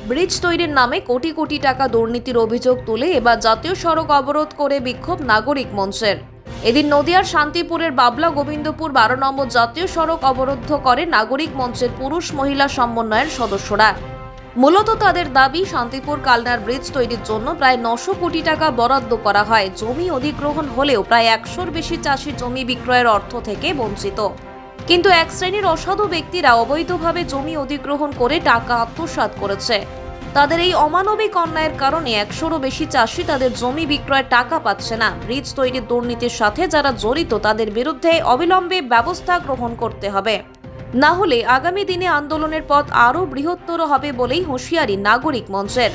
Bridge তৈরির নামে কোটি কোটি টাকা দুর্নীতির অভিযোগ তুলে এবার জাতীয় সড়ক অবরোধ করে বিক্ষোভ নাগরিক মঞ্চের। এদিন নদিয়ার শান্তিপুরের বাবলা গোবিন্দপুর 12 নম্বর জাতীয় সড়ক অবরুদ্ধ করে নাগরিক মঞ্চের পুরুষ মহিলা সমন্বয়ের সদস্যরা। মূলত তাদের দাবি, শান্তিপুর কালনার ব্রিজ তৈরির জন্য প্রায় 900 কোটি টাকা বরাদ্দ করা হয়। জমি অধিগ্রহণ হলেও প্রায় 100-র বেশি চাষি জমি বিক্রয়ের অর্থ থেকে বঞ্চিত। কিন্তু এক শ্রেণীর অসাধু ব্যক্তিরা অবৈধভাবে জমি অধিগ্রহণ করে টাকা আত্মসাৎ করেছে। তাদের এই অমানবিক অন্যায়ের কারণে 100-রও বেশি চাষি তাদের জমি বিক্রয়ের টাকা পাচ্ছে না। ব্রিজ তৈরির দুর্নীতির সাথে যারা জড়িত তাদের বিরুদ্ধে অবিলম্বে ব্যবস্থা গ্রহণ করতে হবে, না হলে আগামী দিনে আন্দোলনের পথ আরও বৃহত্তর হবে বলেই হুঁশিয়ারি নাগরিক মঞ্চের।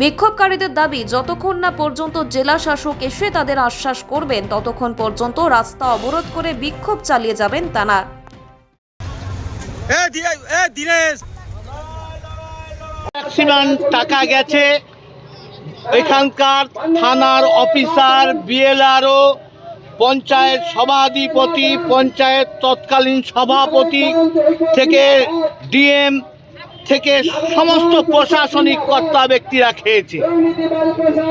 বিক্ষোভকারীদের দাবি, যতক্ষণ না পর্যন্ত জেলা শাসক এসে তাদের আশ্বাস করবেন ততক্ষণ পর্যন্ত রাস্তা অবরোধ করে বিক্ষোভ চালিয়ে যাবেন তারা। ম্যাক্সিমাম টাকা গেছে এখানকার থানার অফিসার, বিএলআরও, পঞ্চায়েত সভাধিপতি, পঞ্চায়েত তৎকালীন সভাপতি থেকে ডিএম থেকে সমস্ত প্রশাসনিক কর্তা ব্যক্তিরা খেয়েছে।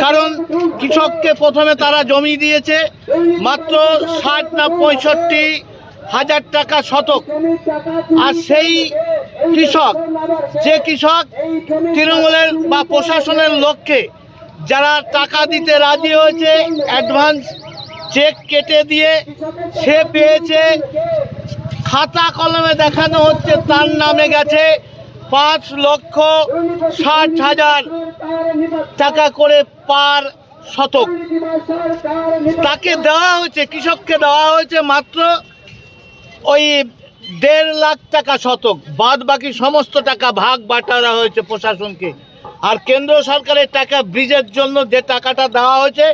কারণ কৃষককে প্রথমে তারা জমি দিয়েছে মাত্র 60 না 65 হাজার টাকা শতক। আর সেই কৃষক, যে কৃষক তৃণমূলের বা প্রশাসনের লোককে যারা টাকা দিতে রাজি হয়েছে, অ্যাডভান্স চেক কেটে দিয়ে সে পেয়েছে, খাতা কলমে দেখানো হচ্ছে তার নামে গেছে 5,60,000 টাকা করে পার শতক। তাকে দেওয়া হয়েছে, কৃষককে দেওয়া হয়েছে মাত্র ওই 1.5 লাখ টাকা শতক। বাদ বাকি সমস্ত টাকা ভাগ বাটারা হয়েছে প্রশাসনকে। আর কেন্দ্র সরকারের টাকা ব্রিজের জন্য যে টাকাটা দেওয়া হয়েছে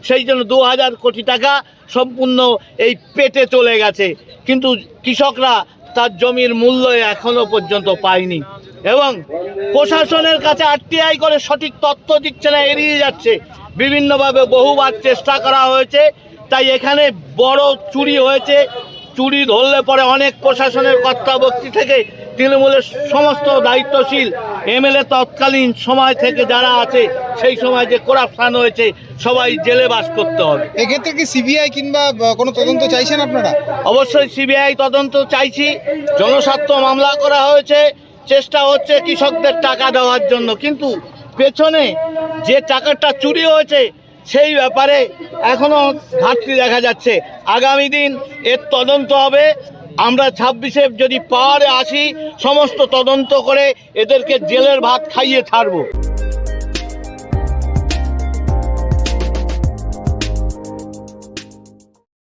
সেই জন্য 2000 কোটি টাকা সম্পূর্ণ এই পেটে চলে গেছে। কিন্তু কৃষকরা তার জমির মূল্য এখনো পর্যন্ত পায়নি এবং প্রশাসনের কাছে আরটিআই করে সঠিক তথ্য দিচ্ছে না, এড়িয়ে যাচ্ছে। বিভিন্নভাবে বহুবার চেষ্টা করা হয়েছে, তাই এখানে বড় চুরি হয়েছে। চুরি ধরলে পরে অনেক প্রশাসনের কর্তাবর্তী থেকে তৃণমূলের সমস্ত দায়িত্বশীল এমএলএ তৎকালীন সময় থেকে যারা আছে, সেই সময় যে করাপশন হয়েছে সবাই জেলে বাস করতে হবে। এক্ষেত্রে কি সিবিআই কিংবা কোনো তদন্ত চাইছেন আপনারা? অবশ্যই সিবিআই তদন্ত চাইছি। জনস্বার্থ মামলা করা হয়েছে, চেষ্টা হচ্ছে কৃষকদের টাকা দেওয়ার জন্য, কিন্তু পেছনে যে টাকাটা চুরি হয়েছে সেই ব্যাপারে এখনো ঘাটতি দেখা যাচ্ছে। আগামী দিন এর তদন্ত হবে। আমরা 26-এ যদি পাওয়ারে আসি, সমস্ত তদন্ত করে এদেরকে জেলের ভাত খাইয়ে ছাড়বো।